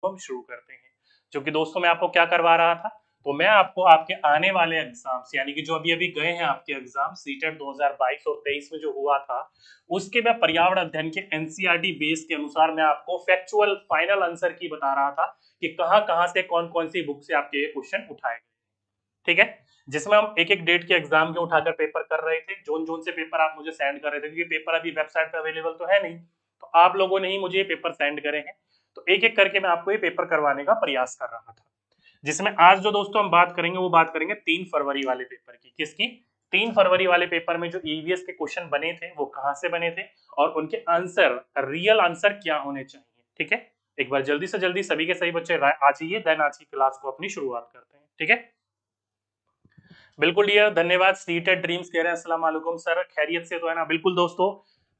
हम शुरू करते हैं। जो कि दोस्तों मैं आपको क्या करवा रहा था, तो मैं आपको आपके आने वाले एग्जाम्स यानी कि जो अभी अभी गए हैं आपके एग्जाम सीटेट 2022 और 23 में जो हुआ था, उसके मैं पर्यावरण अध्ययन के एनसीईआरटी बेस के अनुसार मैं आपको फैक्चुअल फाइनल आंसर की बता रहा था कि कहां कहां से कौन कौन सी बुक से आपके ये क्वेश्चन उठाए गए। ठीक है, जिसमें हम एक एक डेट के एग्जाम के उठाकर पेपर कर रहे थे, जोन जोन से पेपर आप मुझे सेंड कर रहे थे, क्योंकि पेपर अभी वेबसाइट पे अवेलेबल तो है नहीं, तो आप लोगों ने ही मुझे ये पेपर सेंड करे हैं, तो एक एक करके मैं आपको ये पेपर करवाने का प्रयास कर रहा था। जिसमें आज जो दोस्तों हम बात करेंगे वो बात करेंगे 3 फरवरी वाले पेपर की। किसकी? 3 फरवरी वाले पेपर में जो ईवीएस के क्वेश्चन बने थे वो कहां से बने थे और उनके आंसर, रियल आंसर क्या होने चाहिए। ठीक है, एक बार जल्दी से जल्दी सभी के सभी बच्चे आ जाइए, देन आज की क्लास को अपनी शुरुआत करते हैं। ठीक है, बिल्कुल डियर, धन्यवाद। सीटेड ड्रीम्स कह रहे हैं अस्सलाम वालेकुम सर, खैरियत से तो है ना? बिल्कुल दोस्तों,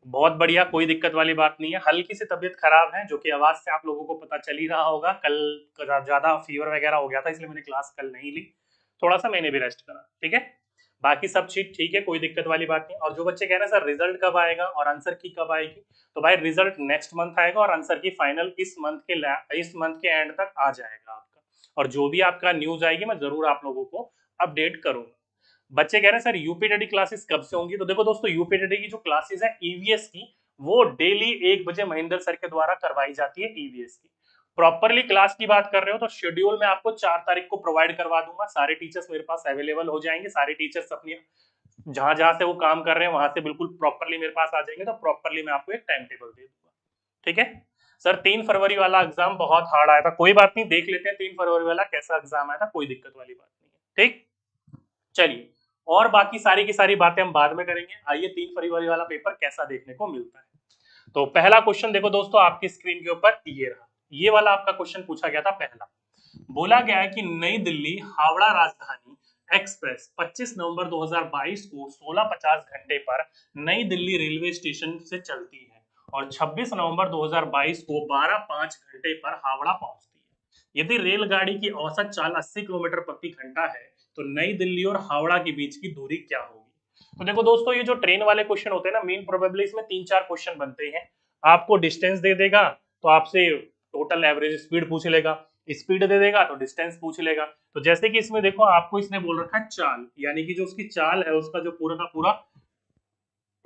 बहुत बढ़िया, कोई दिक्कत वाली बात नहीं है। हल्की सी तबीयत खराब है, जो कि आवाज से आप लोगों को पता चल ही रहा होगा। कल ज्यादा फीवर वगैरह हो गया था, इसलिए मैंने क्लास कल नहीं ली, थोड़ा सा मैंने भी रेस्ट करा। ठीक है, बाकी सब चीज ठीक है, कोई दिक्कत वाली बात नहीं। और जो बच्चे कह रहे हैं सर रिजल्ट कब आएगा और आंसर की कब आएगी, तो भाई रिजल्ट नेक्स्ट मंथ आएगा और आंसर की फाइनल इस मंथ के एंड तक आ जाएगा आपका। और जो भी आपका न्यूज आएगी मैं जरूर आप लोगों को अपडेट करूंगा। बच्चे कह रहे हैं सर यूपीटीडी क्लासेस कब से होंगी, तो देखो दोस्तों, यूपीटीडी की जो क्लासेस है ईवीएस की, वो डेली 1 बजे महेंद्र सर के द्वारा करवाई जाती है ईवीएस की। प्रॉपरली क्लास की बात कर रहे हो तो शेड्यूल मैं आपको 4 तारीख को प्रोवाइड करवा दूंगा। सारे टीचर्स मेरे पास अवेलेबल हो जाएंगे, सारे टीचर्स अपनी जहां जहां से वो काम कर रहे हैं वहां से बिल्कुल प्रॉपरली मेरे पास आ जाएंगे, तो प्रॉपरली मैं आपको एक टाइम टेबल दे दूंगा। ठीक है सर, 3 फरवरी वाला एग्जाम बहुत हार्ड आया था, कोई बात नहीं, देख लेते हैं 3 फरवरी वाला कैसा एग्जाम आया था, कोई दिक्कत वाली बात नहीं है। ठीक, चलिए, और बाकी सारी की सारी बातें हम बाद में करेंगे। आइए 3 फरवरी वाला पेपर कैसा देखने को मिलता है। तो पहला क्वेश्चन देखो दोस्तों, आपकी स्क्रीन के ऊपर ये रहा, ये वाला आपका क्वेश्चन पूछा गया था। पहला बोला गया है कि नई दिल्ली हावड़ा राजधानी एक्सप्रेस 25 नवंबर 2022 को 16:50 घंटे पर नई दिल्ली रेलवे स्टेशन से चलती है और 26 नवंबर 2022 को 12:05 घंटे पर हावड़ा पहुंचती है। यदि रेलगाड़ी की औसत चाल 80 किलोमीटर प्रति घंटा है, तो नई दिल्ली और हावड़ा के बीच की दूरी क्या होगी? तो देखो दोस्तों, ये जो ट्रेन वाले क्वेश्चन होते हैं ना, मेन प्रोबेबली इसमें 3-4 क्वेश्चन बनते हैं। आपको डिस्टेंस दे देगा तो आपसे टोटल एवरेज स्पीड पूछ लेगा, स्पीड दे देगा तो डिस्टेंस पूछ लेगा। तो जैसे कि इसमें देखो, आपको इसने बोल रखा है चाल, यानी कि जो उसकी चाल है, उसका जो पूरा का पूरा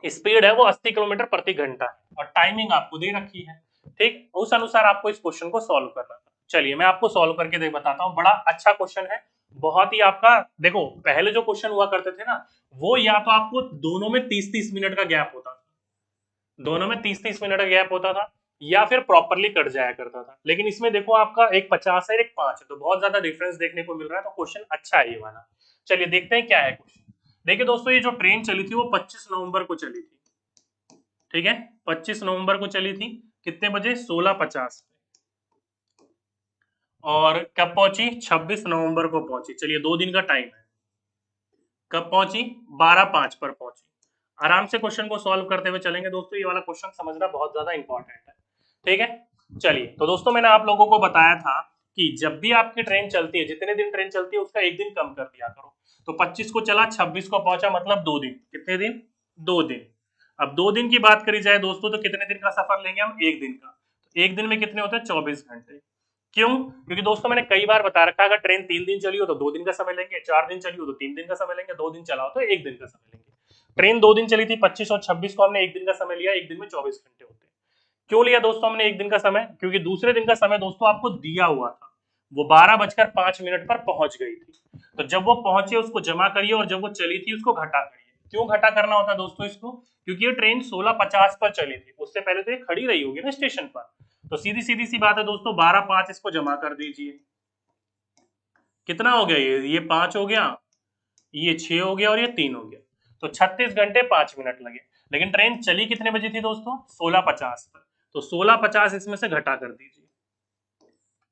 स्पीड है वो 80 किलोमीटर प्रति घंटा है और टाइमिंग आपको दे रखी है। ठीक, उस अनुसार आपको इस क्वेश्चन को सॉल्व करना था। चलिए मैं आपको सॉल्व करके देख बताता हूँ, बड़ा अच्छा क्वेश्चन है, बहुत ही आपका। देखो पहले जो क्वेश्चन हुआ करते थे ना, वो या तो आपको दोनों में 30-30 मिनट का गैप होता था, दोनों में 30-30 मिनट का गैप होता था, या फिर प्रॉपरली कट जाया करता था। लेकिन इसमें देखो आपका एक 50 है, एक 5 है, तो बहुत ज्यादा डिफरेंस देखने को मिल रहा है, तो क्वेश्चन अच्छा है ये वाला। चलिए देखते हैं क्या है क्वेश्चन। देखिए दोस्तों, ये जो ट्रेन चली थी वो 25 नवंबर को चली थी। ठीक है, 25 नवंबर को चली थी, कितने बजे? 16:50। और कब पहुंची? 26 नवंबर को पहुंची। चलिए 2 दिन का टाइम है। कब पहुंची? 12:05 पर पहुंची। आराम से क्वेश्चन को सॉल्व करते हुए चलेंगे दोस्तों, ये वाला क्वेश्चन समझना बहुत ज्यादा इंपॉर्टेंट है। ठीक है, चलिए तो दोस्तों, मैंने आप लोगों को बताया था कि जब भी आपकी ट्रेन चलती है, जितने दिन ट्रेन चलती है उसका एक दिन कम कर दिया करो। तो 25 को चला, 26 को पहुंचा, मतलब 2 दिन। कितने दिन? 2 दिन। अब 2 दिन की बात करी जाए दोस्तों, तो कितने दिन का सफर लेंगे हम? एक दिन का। तो एक दिन में कितने होते हैं? 24 घंटे। क्यों? क्योंकि दोस्तों मैंने कई बार बता रखा है, अगर ट्रेन 3 दिन चली हो तो 2 दिन का समय लेंगे, 4 दिन चली हो तो 3 दिन का समय लेंगे, 2 दिन चला हो तो एक दिन का समय लेंगे। ट्रेन 2 दिन चली थी, 25 और 26 को हमने एक दिन का समय लिया, एक दिन में 24 घंटे होते हैं। क्यों लिया दोस्तों हमने एक दिन का समय? क्योंकि दूसरे दिन का समय दोस्तों आपको दिया हुआ था, वो 12:05 पर पहुंच गई थी। तो जब वो पहुंचे उसको जमा करिए, और जब वो चली थी उसको घटा करिए। क्यों घटा करना होता है दोस्तों इसको? क्योंकि ये ट्रेन 16:50 पर चली थी, उससे पहले तो ये खड़ी रही होगी ना स्टेशन पर। तो सीधी सीधी सी बात है दोस्तों, 12:05 इसको जमा कर दीजिए। कितना हो गया? ये 5 हो गया, ये 6 हो गया और ये 3 हो गया। तो 36 घंटे 5 मिनट लगे। लेकिन ट्रेन चली कितने बजे थी दोस्तों? 16:50 पर। तो 16:50 इसमें से घटा कर दीजिए।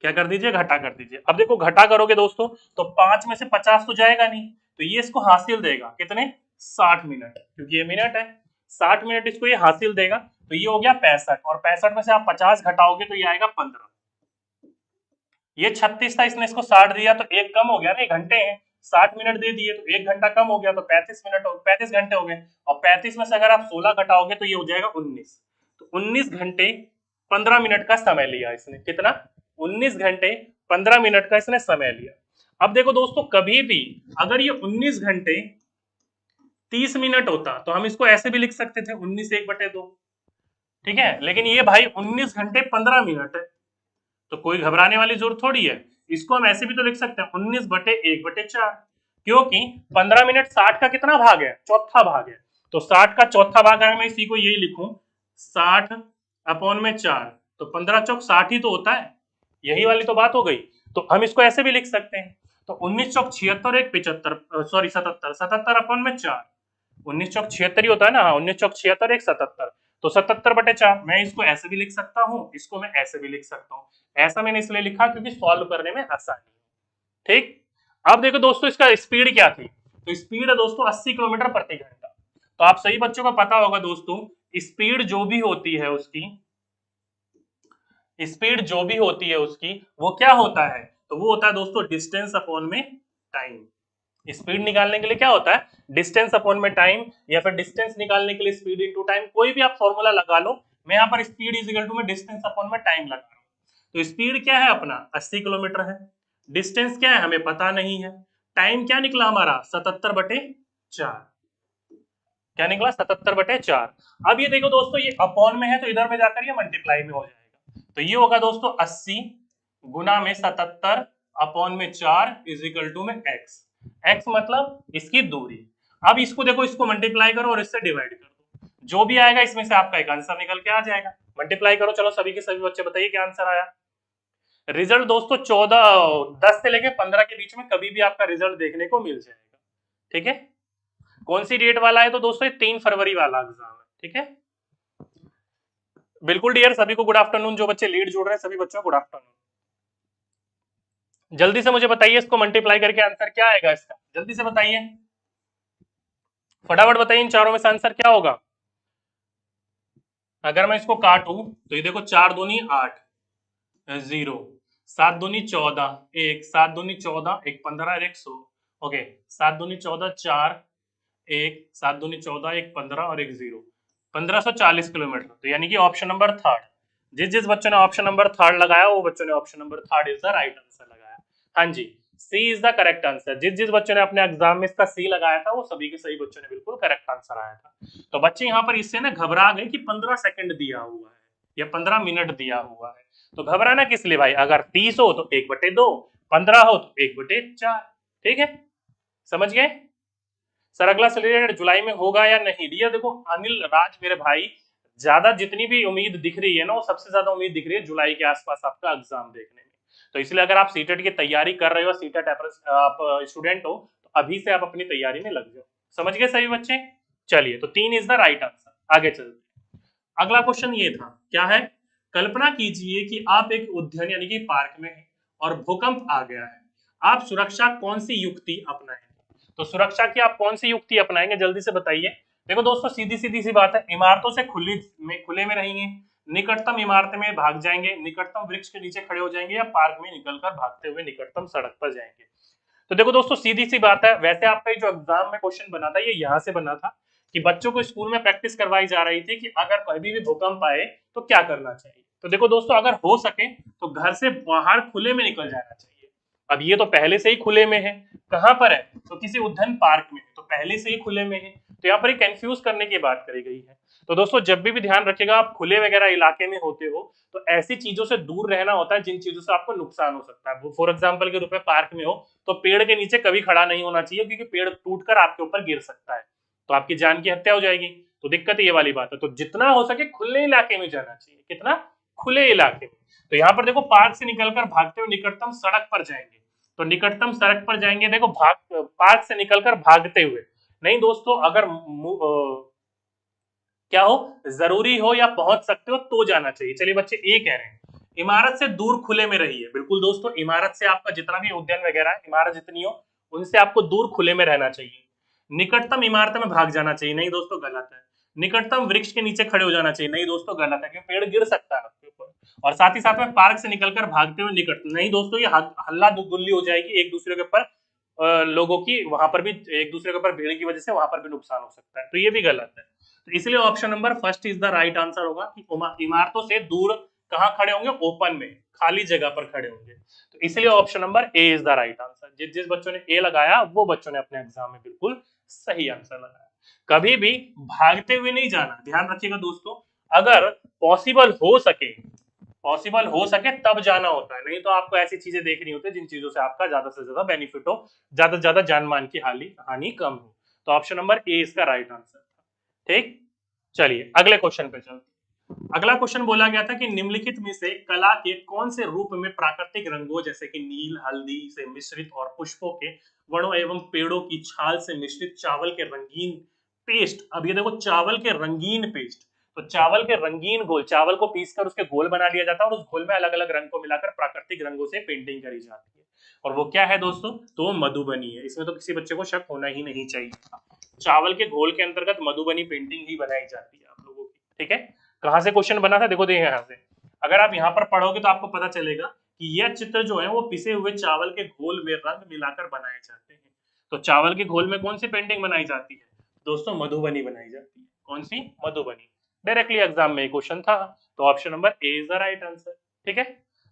क्या कर दीजिए? घटा कर दीजिए। अब देखो घटा करोगे दोस्तों, तो 5 में से 50 तो जाएगा नहीं, तो ये इसको हासिल देगा कितने? 60 मिनट, क्योंकि ये मिनट है। 60 मिनट इसको ये हासिल देगा, तो ये हो गया 65, और 65 में से आप 50 घटाओगे तो ये आएगा 15। ये 36 था, इसने इसको 60 दिया, तो एक कम हो गया ना, घंटे हैं। 60 मिनट दे दिए तो 1 घंटा कम हो गया, तो 35 मिनट, 35 घंटे हो गए। और 35 में से अगर आप 16 घटाओगे तो ये हो जाएगा 19। तो 19 घंटे 15 मिनट का समय लिया इसने। कितना? 19 घंटे 15 मिनट का इसने समय लिया। अब देखो दोस्तों, कभी भी अगर ये 19 घंटे 30 मिनट होता तो हम इसको ऐसे भी लिख सकते थे 19/1/2, ठीक है। लेकिन ये भाई 19 घंटे 15 मिनट है, तो कोई घबराने वाली जरूरत थोड़ी है। इसको हम ऐसे भी तो लिख सकते हैं 19/1/4, क्योंकि 15 मिनट 60 का कितना भाग है, चौथा भाग है। तो 60 का चौथा भाग है, मैं इसी को यही लिखूं 60/4, तो 15 चौक 60 ही तो होता है, यही वाली तो बात हो गई। तो हम इसको ऐसे भी लिख सकते हैं, तो 19 चौक 76 एक 75, सॉरी 77, 77/4, 19 चौक 76 ही होता है ना, हाँ 19 चौक 76 एक 77, तो 77/4। मैं इसको ऐसे भी लिख सकता हूँ, इसको मैं ऐसे भी लिख सकता हूँ। ऐसा मैंने इसलिए लिखा क्योंकि सॉल्व करने में आसानी है, ठीक। अब देखो दोस्तों, इसका स्पीड क्या थी, तो स्पीड है दोस्तों 80 किलोमीटर प्रति घंटा। तो आप सही बच्चों को पता होगा दोस्तों, स्पीड जो भी होती है उसकी, स्पीड जो भी होती है उसकी, वो क्या होता है, तो वो होता है दोस्तों डिस्टेंस अपॉन में टाइम। स्पीड निकालने के लिए क्या होता है, डिस्टेंस अपॉन में टाइम, या फिर डिस्टेंस निकालने के लिए स्पीड इनटू टाइम, कोई भी आप फॉर्मूला लगा लो। मैं यहाँ पर स्पीड इज इक्वल टू में डिस्टेंस अपॉन में टाइम लगा रहा हूं। तो स्पीड क्या है अपना 80 किलोमीटर है, डिस्टेंस क्या है हमें पता नहीं है, टाइम क्या निकला हमारा 77/4, क्या निकला 77/4। अब ये देखो दोस्तों, ये अपॉन में है तो इधर में जाकर ये मल्टीप्लाई में हो जाएगा, तो ये होगा दोस्तों 80 गुना में 77/4 इज इक्वल टू में x। x मतलब इसकी दूरी। अब इसको देखो, इसको मल्टीप्लाई करो और इससे डिवाइड कर दो, जो भी आएगा इसमें से आपका एक आंसर निकल के आ जाएगा। मल्टीप्लाई करो, चलो सभी के सभी बच्चे बताइए क्या आंसर आया। रिजल्ट दोस्तों 10 से लेके 15 के बीच में कभी भी आपका रिजल्ट देखने को मिल जाएगा, ठीक है। कौन सी डेट वाला है, तो दोस्तों 3 फरवरी वाला एग्जाम है, ठीक है। बिल्कुल डियर, सभी को गुड आफ्टरनून, जो बच्चे लीड जोड़ रहे हैं सभी बच्चों को गुड आफ्टरनून। जल्दी से मुझे बताइए, इसको मल्टीप्लाई करके आंसर क्या आएगा इसका, जल्दी से बताइए, फटाफट बताइए, इन चारों में से आंसर क्या होगा। अगर मैं इसको काटूं तो ये देखो 4 दूनी 8, 0, 7 दूनी 14, 1, 7 दूनी 14, 1 15 और 1 100, ओके, 7 दूनी 14, 4, 1, 7 दूनी 14, 1 15 और 1 0, 1540 किलोमीटर। तो यानी कि ऑप्शन नंबर थर्ड, जिस जिस बच्चों ने ऑप्शन नंबर थर्ड लगाया वो बच्चों ने option number third is the right answer लगाया। हाँ जी, सी इज द करेक्ट आंसर। जिस जिस बच्चों ने अपने एग्जाम में इसका सी लगाया था वो सभी के सही बच्चों ने बिल्कुल करेक्ट आंसर आया था। तो बच्चे यहाँ पर इससे ना घबरा गए कि 15 सेकंड दिया हुआ है या 15 मिनट दिया हुआ है, तो घबराना किस लिए भाई, अगर 30 हो तो 1/2, 15 हो तो 1/4, ठीक है, समझ गए। सर अगला सिलेक्टेड जुलाई में होगा या नहीं, डियर देखो अनिल राज मेरे भाई, ज्यादा जितनी भी उम्मीद दिख रही है ना, वो सबसे ज्यादा उम्मीद दिख रही है जुलाई के आसपास आपका एग्जाम देखने में। तो इसलिए अगर आप सीटेट की तैयारी कर रहे हो, सीटेट आप स्टूडेंट हो, तो अभी से आप अपनी तैयारी में लग जाओ, समझ गए सभी बच्चे। चलिए, तो 3 इज द राइट आंसर, आगे चलते। अगला क्वेश्चन ये था, क्या है, कल्पना कीजिए कि आप एक उद्यान यानी कि पार्क में हैं और भूकंप आ गया है, आप सुरक्षा कौन सी युक्ति अपनाएंगे। तो सुरक्षा की आप कौन सी युक्ति अपनाएंगे, जल्दी से बताइए। देखो दोस्तों, सीधी सीधी सी बात है, इमारतों से खुले में रहेंगे, निकटतम इमारत में भाग जाएंगे, निकटतम वृक्ष के नीचे खड़े हो जाएंगे, या पार्क में निकलकर भागते हुए निकटतम सड़क पर जाएंगे। तो देखो दोस्तों, सीधी सी बात है, वैसे आपका जो एग्जाम में क्वेश्चन बना था ये यहाँ से बना था कि बच्चों को स्कूल में प्रैक्टिस करवाई जा रही थी कि अगर कभी भी भूकंप आए तो क्या करना चाहिए। तो देखो दोस्तों, अगर हो सके तो घर से बाहर खुले में निकल जाना चाहिए। अब ये तो पहले से ही खुले में है, कहां पर है, तो किसी उद्यान पार्क में, तो पहले से ही खुले में है, तो यहाँ पर कंफ्यूज करने की बात करी गई है। तो दोस्तों जब भी ध्यान रखिएगा, आप खुले वगैरह इलाके में होते हो तो ऐसी चीजों से दूर रहना होता है जिन चीजों से आपको नुकसान हो सकता है। फॉर एग्जाम्पल के रूप में पार्क में हो तो पेड़ के नीचे कभी खड़ा नहीं होना चाहिए, क्योंकि पेड़ टूटकर आपके ऊपर गिर सकता है, तो आपकी जान की हत्या हो जाएगी। तो दिक्कत ये वाली बात है, तो जितना हो सके खुले इलाके में जाना चाहिए, कितना खुले इलाके में। तो यहाँ पर देखो, पार्क से निकलकर भागते हुए निकटतम सड़क पर जाएंगे, तो निकटतम सड़क पर जाएंगे, देखो पार्क से निकलकर भागते हुए नहीं दोस्तों, अगर क्या हो, जरूरी हो या पहुंच सकते हो तो जाना चाहिए। चलिए बच्चे, ए कह रहे हैं इमारत से दूर खुले में रहिए। बिल्कुल दोस्तों, इमारत से आपका जितना भी उद्यान वगैरह है, इमारत जितनी हो उनसे आपको दूर खुले में रहना चाहिए। निकटतम इमारत में भाग जाना चाहिए, नहीं दोस्तों गलत है। निकटतम वृक्ष के नीचे खड़े हो जाना चाहिए, नहीं दोस्तों गलत है, क्योंकि पेड़ गिर सकता है आपके ऊपर। और साथ ही साथ में पार्क से निकलकर भागते हुए निकट, नहीं दोस्तों, ये हल्ला गुल्ली हो जाएगी एक दूसरे के ऊपर, लोगों की वहां पर भी एक दूसरे के ऊपर भीड़ की वजह से वहां पर भी नुकसान हो सकता है, तो ये भी गलत है। तो इसलिए option number first is the right answer होगा कि इमारतों से दूर कहाँ खड़े होंगे? ओपन में, खाली जगह पर खड़े होंगे। तो इसलिए option number A is the right answer. जिस जिस बच्चों ने ए लगाया वो बच्चों ने अपने एग्जाम में बिल्कुल सही आंसर लगाया। कभी भी भागते हुए नहीं जाना, ध्यान रखिएगा दोस्तों। अगर पॉसिबल हो सके तब जाना होता है, नहीं तो आपको ऐसी चीजें देखनी होती है जिन चीजों से आपका ज्यादा से ज्यादा बेनिफिट हो, ज्यादा से ज्यादा जान मान की हानि कम हो। तो ऑप्शन नंबर ए इसका राइट आंसर था। ठीक, चलिए अगले क्वेश्चन पे चलते। अगला क्वेश्चन बोला गया था कि निम्नलिखित में से कला के कौन से रूप में प्राकृतिक रंगों जैसे कि नील, हल्दी से मिश्रित और पुष्पों के वनों एवं पेड़ों की छाल से मिश्रित चावल के रंगीन पेस्ट, अब ये देखो चावल के रंगीन पेस्ट, तो चावल के रंगीन घोल, चावल को पीसकर उसके घोल बना लिया जाता है और उस घोल में अलग अलग रंग को मिलाकर प्राकृतिक रंगों से पेंटिंग करी जाती है। और वो क्या है दोस्तों? तो मधुबनी है। इसमें तो किसी बच्चे को शक होना ही नहीं चाहिए। चावल के घोल के अंतर्गत मधुबनी पेंटिंग ही बनाई जाती है आप लोगों की। ठीक है, कहां से क्वेश्चन बना था? देखो यहाँ से, अगर आप यहाँ पर पढ़ोगे तो आपको पता चलेगा कि यह चित्र जो है वो पिसे हुए चावल के घोल में रंग मिलाकर बनाए जाते हैं। तो चावल के घोल में कौन सी पेंटिंग बनाई जाती है दोस्तों? मधुबनी बनाई जाती है। कौन सी? मधुबनी। डायरेक्टली एग्जाम में क्वेश्चन था, तो option number A is the right answer. ठीक है,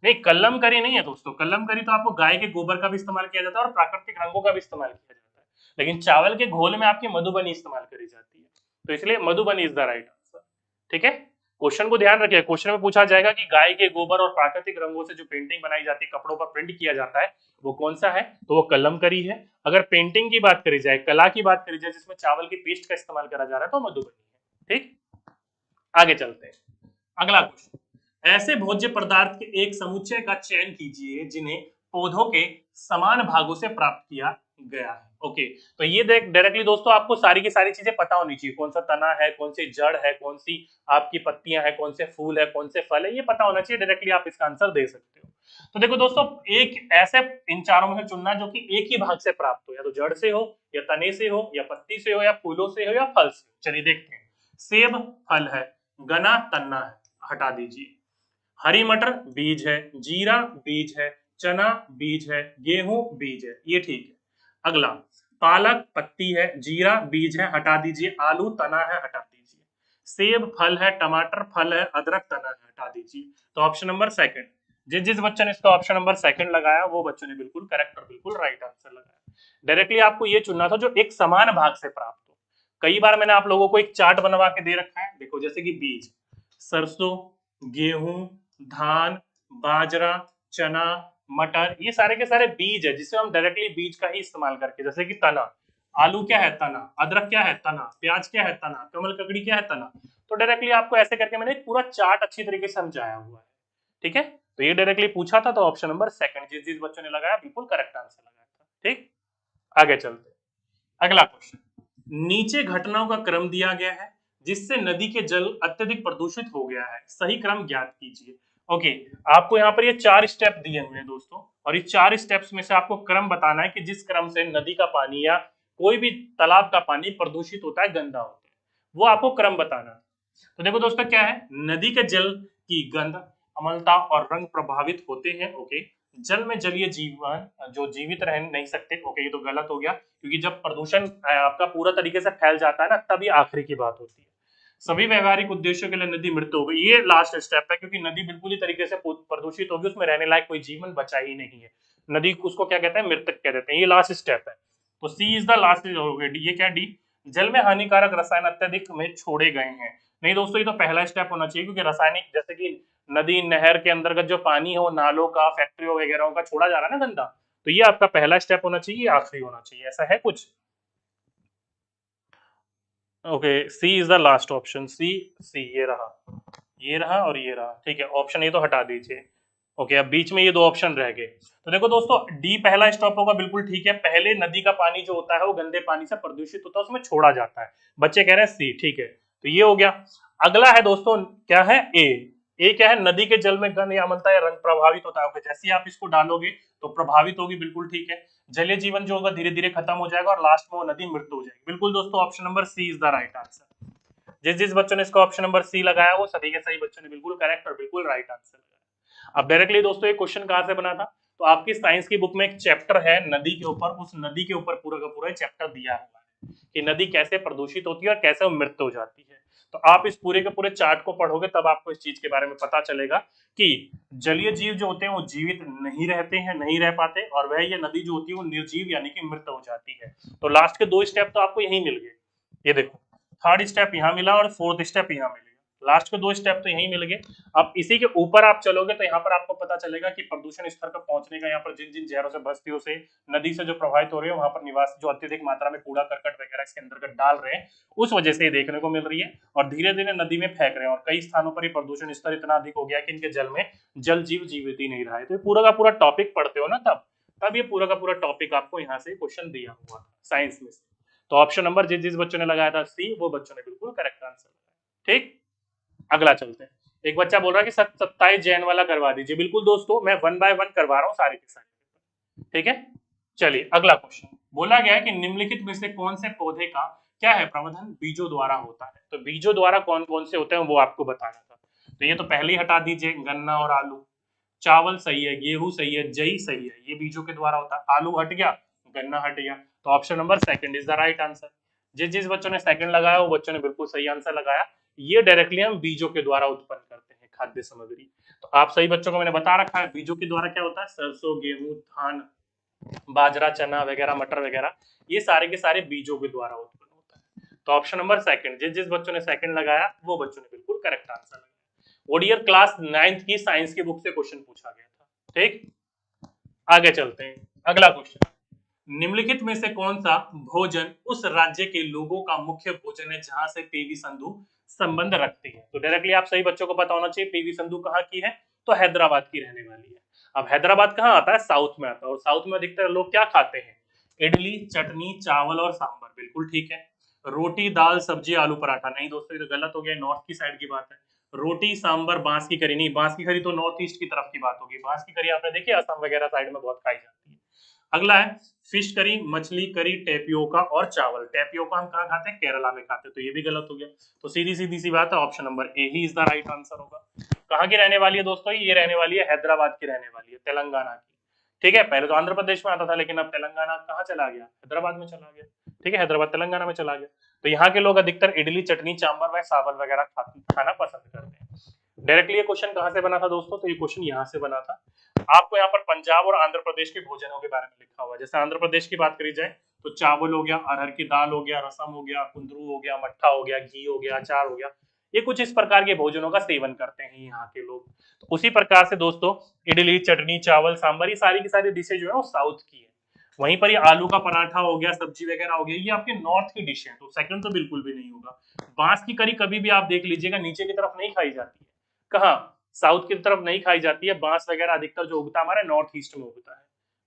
नहीं कलमकरी नहीं है दोस्तों। कलमकरी तो आपको गाय के गोबर का भी इस्तेमाल किया जाता है और प्राकृतिक रंगों का भी इस्तेमाल किया जाता है, लेकिन चावल के घोल में आपकी मधुबनी इस्तेमाल करी जाती है, तो इसलिए Madhubani is the right answer. ठीक है, क्वेश्चन को ध्यान रखिए, क्वेश्चन में पूछा जाएगा कि गाय के गोबर और प्राकृतिक रंगों से जो पेंटिंग बनाई जाती है, कपड़ों पर प्रिंट किया जाता है, वो कौन सा है? तो वो कलमकरी है। अगर पेंटिंग की बात करी जाए, कला की बात करी जाए जिसमें चावल की पेस्ट का इस्तेमाल करा जा रहा है, तो मधुबनी है। ठीक, आगे चलते हैं। अगला क्वेश्चन, ऐसे भोज्य पदार्थ के एक समुच्चय का चयन कीजिए जिन्हें पौधों के समान भागों से प्राप्त किया गया है। ओके, तो ये डायरेक्टली दोस्तों आपको सारी की सारी चीजें पता होनी चाहिए, कौन सा तना है, कौन सी जड़ है, कौन सी आपकी पत्तियां हैं, कौन से फूल है, कौन से फल है, ये पता होना चाहिए। डायरेक्टली आप इसका आंसर दे सकते हो। तो देखो दोस्तों, एक ऐसे इन चारों में से चुनना जो कि एक ही भाग से प्राप्त हो, या तो जड़ से हो, या तने से हो, या पत्ती से हो, या फूलों से हो, या फल से। चलिए देखते हैं। सेब फल है, गना तन्ना है, हटा दीजिए। हरी मटर बीज है, जीरा बीज है, चना बीज है, गेहूं बीज है, ये ठीक है। अगला, पालक पत्ती है, जीरा बीज है, हटा दीजिए। आलू तना है, हटा दीजिए। सेब फल है, टमाटर फल है, अदरक तना है, हटा दीजिए। तो ऑप्शन नंबर सेकंड, जिस जिस बच्चे ने इसका ऑप्शन नंबर सेकंड लगाया वो बच्चों ने बिल्कुल करेक्ट और बिल्कुल राइट आंसर लगाया। डायरेक्टली आपको ये चुनना था जो एक समान भाग से प्राप्त हो। कई बार मैंने आप लोगों को एक चार्ट बनवा के दे रखा है, देखो जैसे कि बीज, सरसों, गेहूं, धान, बाजरा, चना, मटर, ये सारे के सारे बीज है जिससे हम डायरेक्टली बीज का ही इस्तेमाल करके, जैसे कि तना, आलू क्या है? तना। अदरक क्या है? तना। प्याज क्या है? तना। कमल ककड़ी क्या है? तना। तो डायरेक्टली आपको ऐसे करके मैंने पूरा चार्ट अच्छी तरीके से समझाया हुआ है। ठीक है, तो ये डायरेक्टली पूछा था, तो ऑप्शन नंबर सेकंड, जिस जिस बच्चों ने लगाया बिल्कुल करेक्ट आंसर लगाया था। ठीक, आगे चलते। अगला क्वेश्चन, नीचे घटनाओं का क्रम दिया गया है जिससे नदी के जल अत्यधिक प्रदूषित हो गया है, सही क्रम ज्ञात कीजिए। ओके, आपको यहाँ पर ये 4 स्टेप दिए हुए हैं दोस्तों, और इस 4 स्टेप्स में से आपको क्रम बताना है कि जिस क्रम से नदी का पानी या कोई भी तालाब का पानी प्रदूषित होता है, गंदा होता है, वो आपको क्रम बताना है। तो देखो दोस्तों क्या है, नदी के जल की गंध, अम्लता और रंग प्रभावित होते हैं। ओके, जल में जलीय जीवन जो जीवित रह नहीं सकते। ओके, ये तो गलत हो गया, क्योंकि जब प्रदूषण आपका पूरा तरीके से फैल जाता है ना, तभी आखिरी की बात होती है। सभी व्यवहारिक उद्देश्यों के लिए नदी मृत हो गई, ये लास्ट स्टेप है, क्योंकि नदी बिल्कुल ही तरीके से प्रदूषित होगी, उसमें रहने लायक कोई जीवन बचा ही नहीं है। नदी उसको क्या कहते हैं? मृतक कह देते हैं। ये लास्ट स्टेप है, तो सी इज द लास्ट। ये क्या? डी, जल में हानिकारक रसायन अत्यधिक में छोड़े गए हैं। नहीं दोस्तों, ये तो पहला स्टेप होना चाहिए, क्योंकि रासायनिक, जैसे कि नदी नहर के अंतर्गत जो पानी है वो नालों का, फैक्ट्रियों वगैरह का छोड़ा जा रहा है ना गंदा, तो ये आपका पहला स्टेप होना चाहिए, आखिरी होना चाहिए, ऐसा है कुछ। Okay, C is the last option. See, see ये रहा, ये रहा और ये रहा। ठीक है, ऑप्शन ये तो हटा दीजिए। ओके, अब बीच में ये 2 ऑप्शन रह गए। तो देखो दोस्तों, डी पहला स्टॉप होगा, बिल्कुल ठीक है। पहले नदी का पानी जो होता है वो गंदे पानी से प्रदूषित होता है, उसमें छोड़ा जाता है। बच्चे कह रहे हैं सी, ठीक है, तो ये हो गया। अगला है दोस्तों, क्या है? ए क्या है? नदी के जल में गंध या अम्लता या रंग प्रभावित होता है। ओके, जैसे ही आप इसको डालोगे तो प्रभावित होगी, बिल्कुल ठीक है। जलीय जीवन जो होगा धीरे धीरे खत्म हो जाएगा और लास्ट में वो नदी मृत हो जाएगी। बिल्कुल दोस्तों, option number C is the right answer. जिस जिस बच्चों ने इसका ऑप्शन नंबर सी लगाया वो सभी के सही बच्चों ने बिल्कुल करेक्ट और बिल्कुल राइट आंसर लगाया। अब डायरेक्टली दोस्तों, ये क्वेश्चन कहां से बना था? तो आपकी साइंस की बुक में एक चैप्टर है नदी के ऊपर, उस नदी के ऊपर पूरा का पूरा चैप्टर दिया हुआ है कि नदी कैसे प्रदूषित होती है और कैसे वो मृत हो जाती है। तो आप इस पूरे के पूरे चार्ट को पढ़ोगे तब आपको इस चीज के बारे में पता चलेगा कि जलीय जीव जो होते हैं वो जीवित नहीं रहते हैं, नहीं रह पाते, और वह ये नदी जो होती है वो निर्जीव यानी कि मृत हो जाती है। तो लास्ट के 2 स्टेप तो आपको यही मिल गए, ये देखो थर्ड स्टेप यहाँ मिला और फोर्थ स्टेप यहाँ मिल गया, लास्ट के 2 स्टेप तो यही मिल गए। अब इसी के ऊपर आप चलोगे तो यहाँ पर आपको पता चलेगा कि प्रदूषण स्तर पर पहुंचने का, यहाँ पर जिन जिन जहरों से, बस्तियों से, नदी से जो प्रभावित हो रहे हैं, वहां पर निवासी जो अत्यधिक मात्रा में कूड़ा करकट वगैरह इसके अंतर्गत डाल रहे हैं, उस वजह से ये देखने को मिल रही है और धीरे धीरे नदी में फेंक रहे हैं, और कई स्थानों पर प्रदूषण स्तर इतना अधिक हो गया कि इनके जल में जल जीव जीवित ही नहीं रहा है। तो ये पूरा का पूरा टॉपिक पढ़ते हो ना तब ये पूरा का पूरा टॉपिक आपको यहाँ से क्वेश्चन दिया हुआ था साइंस में से। तो ऑप्शन नंबर जिस बच्चों ने लगाया था सी, वो बच्चों ने बिल्कुल करेक्ट आंसर लगाया। ठीक, अगला चलते हैं। एक बच्चा बोल रहा है कि 27 जैन वाला करवा दीजिए। बिल्कुल दोस्तों, मैं 1 बाय 1 करवा रहा हूँ सारे के सारे, ठीक है। चलिए अगला क्वेश्चन, बोला गया है कि निम्नलिखित में से कौन से पौधे का क्या है प्रवर्धन बीजों द्वारा होता है। तो बीजों द्वारा कौन कौन से होते हैं वो आपको बताना था। तो ये तो पहले ही हटा दीजिए, गन्ना और आलू। चावल सही है, गेहूं सही है, जई सही है, ये बीजों के द्वारा होता है। आलू हट गया, गन्ना हट गया, तो option number second is the right answer. जिस जिस बच्चों ने सेकंड लगाया वो बच्चों ने बिल्कुल सही आंसर लगाया। ये डायरेक्टली हम बीजों के द्वारा उत्पन्न करते हैं खाद्य सामग्री। तो आप सही बच्चों को मैंने बता रखा है बीजों के द्वारा क्या होता है, सरसों, गेहूं, धान, बाजरा, चना वगैरह, मटर वगैरह, ये सारे के सारे बीजों के द्वारा उत्पन्न होता है। तो ऑप्शन नंबर सेकंड, जिस जिस बच्चों ने सेकंड लगाया वो बच्चों ने बिल्कुल करेक्ट आंसर लगाया। ओडियर क्लास 9th की साइंस की बुक से क्वेश्चन पूछा गया था। ठीक, आगे चलते हैं। अगला क्वेश्चन, निम्नलिखित में से कौन सा भोजन उस राज्य के लोगों का मुख्य भोजन है जहां से पीवी संधू संबंध रखती है। तो डायरेक्टली आप सही बच्चों को पता होना चाहिए पीवी संधू कहाँ की है, तो हैदराबाद की रहने वाली है। अब हैदराबाद कहाँ आता है, साउथ में आता है, और साउथ में अधिकतर लोग क्या खाते हैं, इडली, चटनी, चावल और सांभर। बिल्कुल ठीक है। रोटी, दाल, सब्जी, आलू पराठा, नहीं दोस्तों ये तो गलत हो गया, नॉर्थ की साइड की बात है। रोटी, सांभर, बांस की करी, नहीं बांस की करी तो नॉर्थ ईस्ट की तरफ की बात होगी। बांस की करी आपने देखी असम वगैरह साइड में बहुत खाई जाती है। अगला है फिश करी, मछली करी, टेपियोका और चावल। टेपियोका हम कहाँ खाते हैं, केरला में खाते हैं, तो ये भी गलत हो गया। तो सीधी सीधी सी बात है, option number A he is the right answer होगा। कहाँ की रहने वाली है दोस्तों, ये रहने वाली है हैदराबाद की रहने वाली है, तेलंगाना की। ठीक है, पहले तो आंध्र प्रदेश में आता था लेकिन अब तेलंगाना कहाँ चला गया, हैदराबाद में चला गया। ठीक है, हैदराबाद तेलंगाना में चला गया। तो यहाँ के लोग अधिकतर इडली, चटनी, चांबर व चावल वगैरह खाना पसंद करते हैं। डायरेक्टली ये क्वेश्चन कहाँ से बना था दोस्तों, तो ये क्वेश्चन यहाँ से बना था। आपको यहाँ पर पंजाब और आंध्र प्रदेश के भोजनों के बारे में लिखा हुआ है। जैसे आंध्र प्रदेश की बात करी जाए तो चावल हो गया, अरहर की दाल हो गया, रसम हो गया, कुंदरू हो गया, मट्ठा हो गया, घी हो गया, अचार हो गया, ये कुछ इस प्रकार के भोजनों का सेवन करते हैं यहाँ के लोग। तो उसी प्रकार से दोस्तों इडली, चटनी, चावल, सांभर, ये सारी की सारी डिशेज जो है वो साउथ की है। वहीं पर ये आलू का पराठा हो गया, सब्जी वगैरह हो गया, ये आपके नॉर्थ की डिश है। तो सेकंड तो बिल्कुल भी नहीं होगा। बांस की करी कभी भी आप देख लीजिएगा नीचे की तरफ नहीं खाई जाती है, कहाँ, साउथ की तरफ नहीं खाई जाती है। बांस वगैरह अधिकतर जो उगता है हमारे नॉर्थ ईस्ट में उगता है,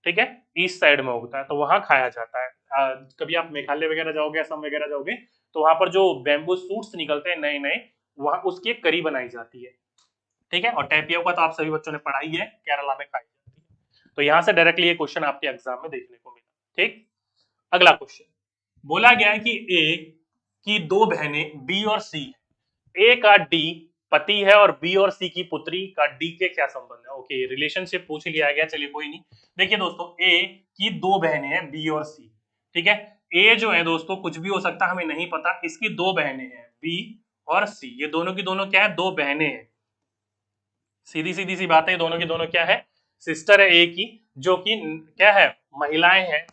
ठीक है, ईस्ट साइड में उगता है, तो वहां खाया जाता है। कभी आप मेघालय वगैरह जाओगे, असम वगैरह जाओगे, तो वहां पर जो बैम्बू सूट्स निकलते हैं नए नए, वहां उसकी एक करी बनाई जाती है। ठीक है, और टेपियोका तो आप सभी बच्चों ने पढ़ाई है, केरला में खाई जाती है। तो यहां से डायरेक्टली ये क्वेश्चन आपके एग्जाम में देखने को मिला। ठीक, अगला क्वेश्चन, बोला गया है कि ए की 2 बहनें बी और सी, ए का डी पति है और बी और सी की पुत्री का डी के क्या संबंध है। ओके, रिलेशनशिप पूछ लिया गया, चलिए कोई नहीं। देखिए दोस्तों, ए की 2 बहनें हैं बी और सी, ठीक है। ए जो है दोस्तों कुछ भी हो सकता है, हमें नहीं पता। इसकी 2 बहनें हैं बी और सी, ये दोनों की दोनों क्या है, 2 बहनें हैं। सीधी सीधी सी बात है, दोनों की दोनों क्या है, सिस्टर है ए की, जो कि क्या है, महिलाएं हैं।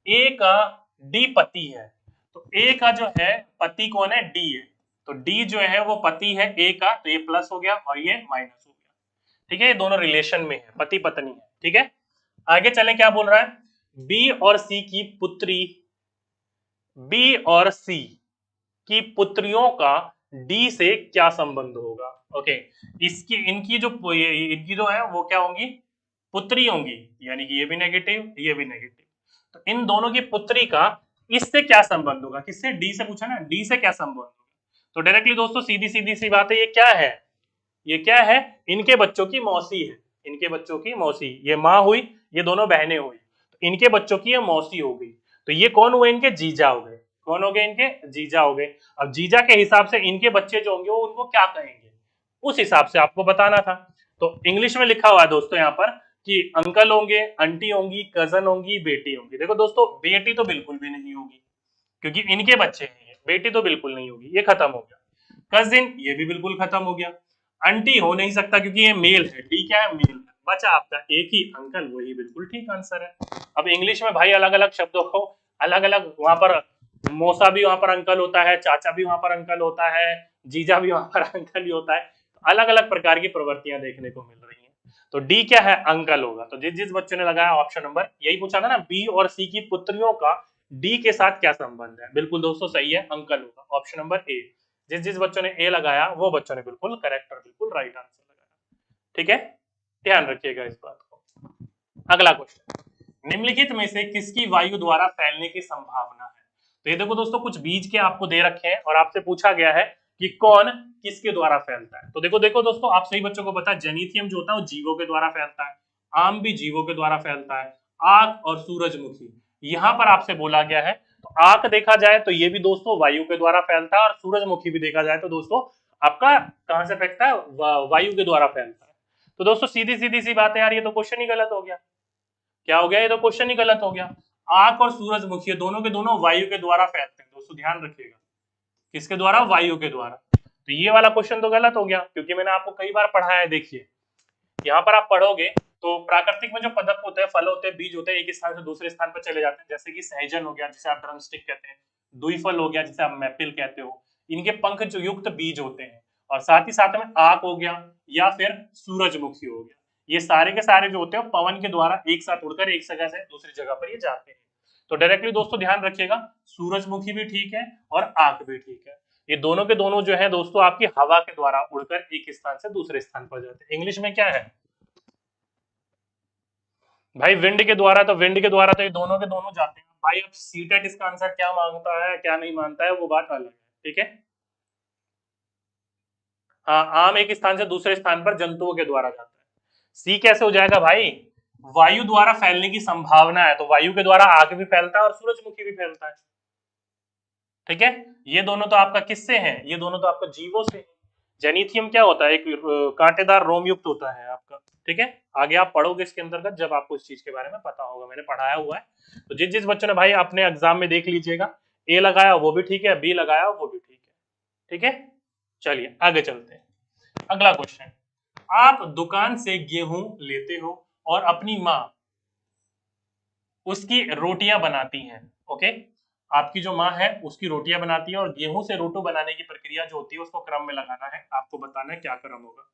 ए का डी पति है, तो ए का जो है पति कौन है, डी है, तो डी जो है वो पति है ए का, तो ये प्लस हो गया और ये माइनस हो गया। ठीक है, ये दोनों रिलेशन में है, पति पत्नी है। ठीक है, आगे चले, क्या बोल रहा है, बी और सी की पुत्री, बी और सी की पुत्रियों का डी से क्या संबंध होगा। ओके, इनकी इनकी जो है वो क्या होंगी, पुत्री होंगी, यानी कि ये भी नेगेटिव, ये भी नेगेटिव। तो इन दोनों की पुत्री का इससे क्या संबंध होगा, किससे, डी से पूछा ना, डी से क्या संबंध होगा। तो डायरेक्टली दोस्तों सीधी सीधी सी बात है, ये क्या है, ये क्या है, इनके बच्चों की मौसी है, इनके बच्चों की मौसी। ये माँ हुई, ये दोनों बहनें हुई, तो इनके बच्चों की ये मौसी हो गई। तो ये कौन हुए, इनके जीजा हो गए। कौन हो गए, इनके जीजा हो गए। अब जीजा के हिसाब से इनके बच्चे जो होंगे वो उनको क्या कहेंगे, उस हिसाब से आपको बताना था। तो इंग्लिश में लिखा हुआ है दोस्तों यहाँ पर कि अंकल होंगे, आंटी होंगी, कजन होंगी, बेटी होंगी। देखो दोस्तों, बेटी तो बिल्कुल भी नहीं होगी क्योंकि इनके बच्चे हैं, बेटी तो बिल्कुल नहीं होगी, ये खत्म हो गया। कजिन ये भी बिल्कुल खत्म हो गया, आंटी हो नहीं सकता क्योंकि ये मेल है, डी क्या है, मेल है। बचा आपका एक ही अंकल, वही बिल्कुल ठीक आंसर है। अब इंग्लिश में भाई अलग अलग शब्दों को अलग अलग, वहां पर मौसा भी वहां पर अंकल होता है, चाचा भी वहां पर अंकल होता है, जीजा भी वहां पर अंकल ही होता है, अलग अलग प्रकार की प्रवृत्तियां देखने को मिल रही हैं। तो डी क्या है, अंकल होगा। तो जिस जिस बच्चों ने लगाया ऑप्शन नंबर, यही पूछा था ना, बी और सी की पुत्रियों का डी के साथ क्या संबंध है, बिल्कुल दोस्तों सही है, अंकल होगा, ऑप्शन नंबर ए। जिस जिस बच्चों ने ए लगाया वो बच्चों ने बिल्कुल करेक्ट और बिल्कुल राइट आंसर लगाया। ठीक है, ध्यान रखिएगा इस बात को। अगला क्वेश्चन, निम्नलिखित में से किसकी वायु द्वारा फैलने की संभावना है। तो ये देखो दोस्तों, कुछ बीज के आपको दे रखे हैं और आपसे पूछा गया है कि कौन किसके द्वारा फैलता है। तो देखो देखो दोस्तों, आप सही बच्चों को पता है, जेनीथियम जो होता है वो जीवों के द्वारा फैलता है, आम भी जीवों के द्वारा फैलता है, आग और सूरजमुखी यहां पर आपसे बोला गया है। तो आग देखा जाए तो ये भी दोस्तों वायु के द्वारा फैलता है, और सूरजमुखी भी देखा जाए तो दोस्तों आपका कहां से फैलता है, वायु के द्वारा फैलता है। तो दोस्तों सीधी सीधी सी बात है यार, ये तो क्वेश्चन ही गलत हो गया। क्या हो गया, ये तो क्वेश्चन ही गलत हो गया। आग और सूरजमुखी दोनों के दोनों वायु के द्वारा फैलते हैं दोस्तों, ध्यान रखिएगा, किसके द्वारा, वायु के द्वारा। तो ये वाला क्वेश्चन तो गलत हो गया, क्योंकि मैंने आपको कई बार पढ़ाया है। देखिए यहाँ पर आप पढ़ोगे तो प्राकृतिक में जो पदार्थ होते हैं, फल होते हैं, बीज होते हैं, एक स्थान से दूसरे स्थान पर चले जाते हैं, जैसे कि सहजन हो गया जिसे आप ड्रमस्टिक कहते हैं, दुईफल हो गया जिसे आप मैपिल कहते हो, इनके पंख जो युक्त बीज होते हैं, और साथ ही साथ में आग हो गया या फिर सूरजमुखी हो गया, ये सारे के सारे जो होते हैं पवन के द्वारा एक साथ उड़कर एक जगह से दूसरी जगह पर ये जाते हैं। तो डायरेक्टली दोस्तों ध्यान रखिएगा, सूरजमुखी भी ठीक है और आग भी ठीक है, ये दोनों के दोनों जो है दोस्तों आपकी हवा के द्वारा उड़कर एक स्थान से दूसरे स्थान पर जाते हैं। इंग्लिश में क्या है भाई, विंड के द्वारा, तो विंड के द्वारा तो ये दोनों के दोनों जाते हैं भाई। अब सीटेट इसका आंसर क्या मांगता है क्या नहीं मानता है वो बात अलग है, ठीक है। हाँ, आम एक स्थान से दूसरे स्थान पर जंतुओं के द्वारा जाता है। सी कैसे हो जाएगा भाई, वायु द्वारा फैलने की संभावना है, तो वायु के द्वारा आग भी फैलता है और सूरजमुखी भी फैलता है, ठीक है। ये दोनों तो आपका किससे हैं, ये दोनों तो आपका जीवों से हैं। जेनीथियम क्या होता है, एक कांटेदार रोम युक्त होता है आपका, ठीक है। आगे आप पढ़ोगे इसके अंतर्गत जब आपको इस चीज के बारे में पता होगा, मैंने पढ़ाया हुआ है। तो जिस जिस बच्चों ने भाई अपने एग्जाम में देख लीजिएगा, ए लगाया वो भी ठीक है, बी लगाया वो भी ठीक है, ठीक है। चलिए आगे चलते हैं। अगला क्वेश्चन, आप दुकान से गेहूं लेते हो और अपनी माँ उसकी रोटियां बनाती हैं, ओके। आपकी जो माँ है उसकी रोटियां बनाती है, और गेहूं से रोटो बनाने की प्रक्रिया जो होती है उसको क्रम में लगाना है, आपको बताना है क्या क्रम होगा।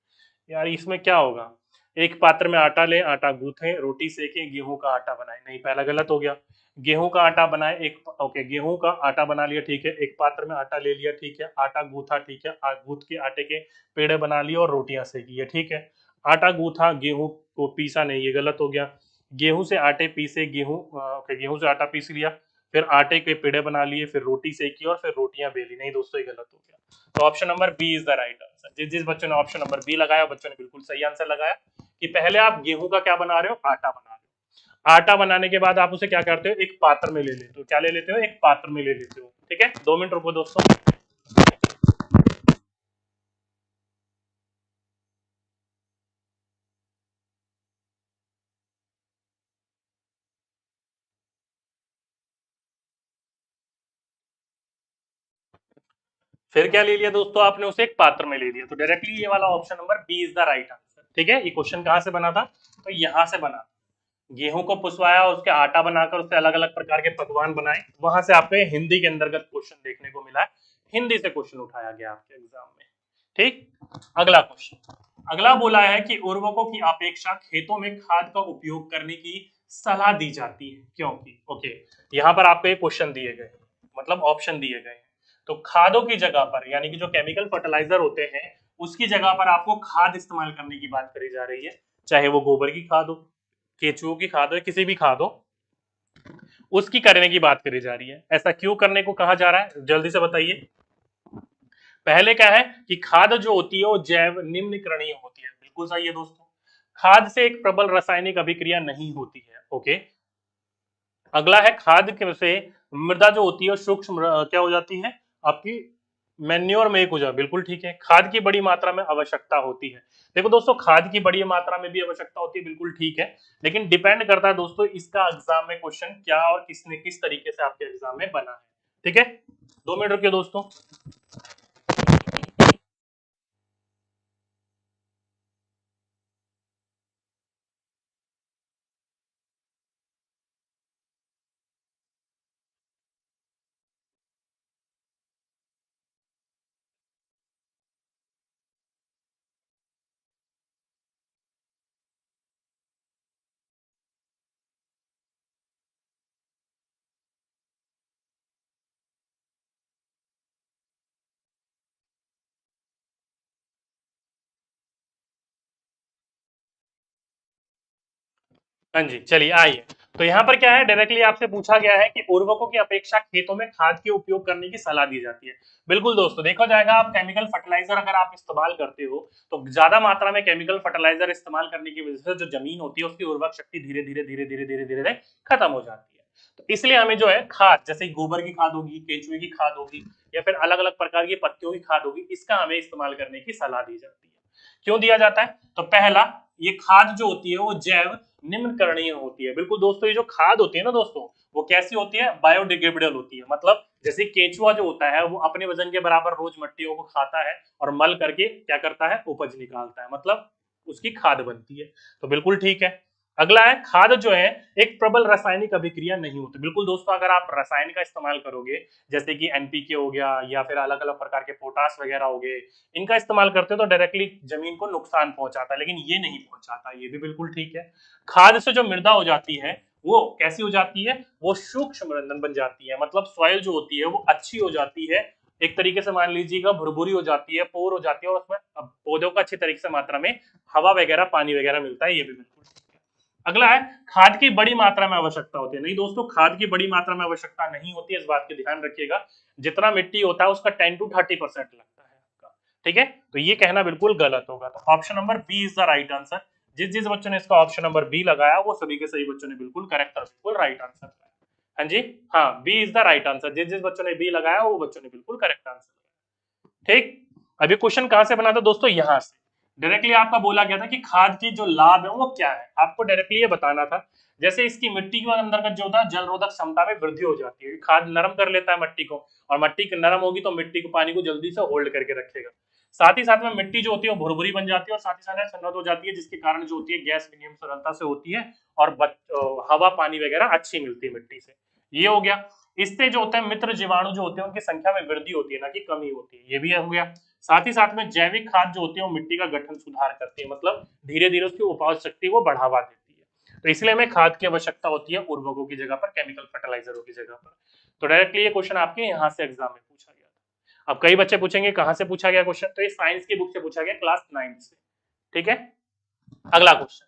यार इसमें क्या होगा, एक पात्र में आटा ले, आटा गूंथे, रोटी सेके, गेहूं का आटा बनाए, नहीं पहला गलत हो गया। गेहूं का आटा बनाए, एक ओके, गेहूं का आटा बना लिया, ठीक है, एक पात्र में आटा ले लिया, ठीक है, आटा गूंथा, ठीक है, गूंथ के आटे के पेड़े बना लिए और रोटियां सेकी है, ठीक है। आटा गूंथा, गेहूं को पीसा नहीं, ये गलत हो गया। गेहूं से आटे पीसे, ओके, गेहूं से आटा पीस लिया, फिर आटे के पेड़े बना लिए, फिर रोटी सेकी और फिर रोटियां बेली, नहीं दोस्तों ये गलत हो गया। तो option number B is the right answer. जिस जिस बच्चों ने ऑप्शन नंबर बी लगाया बच्चों ने बिल्कुल सही आंसर लगाया, कि पहले आप गेहूं का क्या बना रहे हो, आटा बना रहे हो, आटा बनाने के बाद आप उसे क्या करते हो, एक पात्र में ले लेते हो, क्या ले लेते हो, एक पात्र में ले लेते हो, ठीक है। 2 मिनट रुको दोस्तों। फिर क्या ले लिया दोस्तों आपने, उसे एक पात्र में ले लिया, तो डायरेक्टली ये वाला option number B is the right answer, ठीक है। ये क्वेश्चन कहां से बना था, तो यहां से बना, गेहूं को पुसवाया, उसके आटा बनाकर उससे अलग अलग प्रकार के पकवान बनाए, वहां से आपको हिंदी के अंतर्गत क्वेश्चन देखने को मिला है, हिंदी से क्वेश्चन उठाया गया आपके एग्जाम में, ठीक। अगला क्वेश्चन, अगला बोला है कि उर्वरकों की अपेक्षा खेतों में खाद का उपयोग करने की सलाह दी जाती है, क्योंकि ओके, यहाँ पर आपको एक क्वेश्चन दिए गए, मतलब ऑप्शन दिए गए, तो खादों की जगह पर, यानी कि जो केमिकल फर्टिलाइजर होते हैं उसकी जगह पर आपको खाद इस्तेमाल करने की बात करी जा रही है, चाहे वो गोबर की खाद हो, केचुओं की खाद हो, किसी भी खाद हो, उसकी करने की बात करी जा रही है। ऐसा क्यों करने को कहा जा रहा है, जल्दी से बताइए। पहले क्या है कि खाद जो होती है वो जैव निम्नकरणीय होती है, बिल्कुल सही है दोस्तों, खाद से एक प्रबल रासायनिक अभिक्रिया नहीं होती है, ओके। अगला है खाद से मृदा जो होती है सूक्ष्म क्या हो जाती है आपकी, मैन्योर में एक हो जाए, बिल्कुल ठीक है। खाद की बड़ी मात्रा में आवश्यकता होती है, देखो दोस्तों खाद की बड़ी मात्रा में भी आवश्यकता होती है, बिल्कुल ठीक है, लेकिन डिपेंड करता है दोस्तों इसका एग्जाम में क्वेश्चन क्या और किसने किस तरीके से आपके एग्जाम में बना है, ठीक है। 2 मिनट रुकिए दोस्तों। हाँ जी, चलिए आइए। तो यहाँ पर क्या है, डायरेक्टली आपसे पूछा गया है कि उर्वरकों की अपेक्षा खेतों में खाद के उपयोग करने की सलाह दी जाती है। बिल्कुल दोस्तों, देखा जाएगा आप केमिकल फर्टिलाइजर अगर आप इस्तेमाल करते हो तो ज्यादा मात्रा में केमिकल फर्टिलाइजर इस्तेमाल करने की वजह से जो जमीन होती है उसकी उर्वरक शक्ति धीरे धीरे धीरे धीरे धीरे धीरे धीरे खत्म हो जाती है। तो इसलिए हमें जो है खाद, जैसे गोबर की खाद होगी, केंचुए की खाद होगी, या फिर अलग अलग प्रकार की पत्तियों की खाद होगी, इसका हमें इस्तेमाल करने की सलाह दी जाती है। क्यों दिया जाता है? तो पहला, ये खाद जो होती है वो जैव निम्न करणीय होती है। बिल्कुल दोस्तों, ये जो खाद होती है ना दोस्तों, वो कैसी होती है? बायोडिग्रेडेबल होती है। मतलब जैसे केंचुआ जो होता है वो अपने वजन के बराबर रोज मट्टियों को खाता है और मल करके क्या करता है? उपज निकालता है, मतलब उसकी खाद बनती है। तो बिल्कुल ठीक है। अगला है, खाद जो है एक प्रबल रासायनिक अभिक्रिया नहीं होती। बिल्कुल दोस्तों, अगर आप रसायन का इस्तेमाल करोगे, जैसे कि एनपीके हो गया या फिर अलग अलग प्रकार के पोटास वगैरह हो गए, इनका इस्तेमाल करते हो तो डायरेक्टली जमीन को नुकसान पहुंचाता है, लेकिन ये नहीं पहुंचाता, ये भी बिल्कुल ठीक है। खाद से जो मृदा हो जाती है वो कैसी हो जाती है? वो सूक्ष्म रंधन बन जाती है, मतलब सॉइल जो होती है वो अच्छी हो जाती है। एक तरीके से मान लीजिएगा भुरभुरी हो जाती है, पोर हो जाती है, और उसमें पौधों को अच्छी तरीके से मात्रा में हवा वगैरह पानी वगैरह मिलता है, ये भी बिल्कुल ठीक है। अगला है, खाद की बड़ी मात्रा में आवश्यकता होती है। नहीं दोस्तों, खाद की बड़ी मात्रा में आवश्यकता नहीं होती है, इस बात का ध्यान रखिएगा। जितना मिट्टी होता है उसका 10 to 30% लगता है आपका। ठीक है, तो ये कहना बिल्कुल गलत होगा। तो option number B is the right answer. जिस जिस बच्चों ने इसका ऑप्शन नंबर बी लगाया वो सभी के सभी बच्चों ने बिल्कुल करेक्ट और बिल्कुल राइट आंसर लगाया। हाँ जी, हाँ, B is the right answer. जिस जिस बच्चों ने बी लगाया वो बच्चों ने बिल्कुल करेक्ट आंसर लगाया। ठीक। अभी क्वेश्चन कहां से बना था दोस्तों? यहां से। डायरेक्टली आपका बोला गया था कि खाद की जो लाभ है वो क्या है, आपको डायरेक्टली ये बताना था। जैसे इसकी मिट्टी के अंदर का जो होता है जल रोधक क्षमता में वृद्धि हो जाती है, खाद नरम कर लेता है मट्टी को, और मट्टी नरम होगी तो मिट्टी को, पानी को जल्दी से होल्ड करके रखेगा। साथ ही साथ में मिट्टी जो होती है वो भुरभुरी बन जाती है, और साथ ही साथ सन्नत हो जाती है, जिसके कारण जो होती है गैस विनिमय सरलता से होती है, और हवा पानी वगैरह अच्छी मिलती है मिट्टी से। ये हो गया। इससे जो होता है मित्र जीवाणु जो होते हैं उनकी संख्या में वृद्धि होती है, ना कि कमी होती है, ये भी हो गया। साथ ही साथ में जैविक खाद जो होती है वो मिट्टी का गठन सुधार करती है, मतलब धीरे धीरे उसकी उपज शक्ति को बढ़ावा देती है। तो इसलिए हमें खाद की आवश्यकता होती है उर्वरकों की जगह पर, केमिकल फर्टिलाइजरों की जगह पर। तो डायरेक्टली ये क्वेश्चन आपके यहाँ से एग्जाम में पूछा गया था। अब कई बच्चे पूछेंगे कहां से पूछा गया क्वेश्चन, तो ये साइंस की बुक से पूछा गया, क्लास 9 से। ठीक है। अगला क्वेश्चन,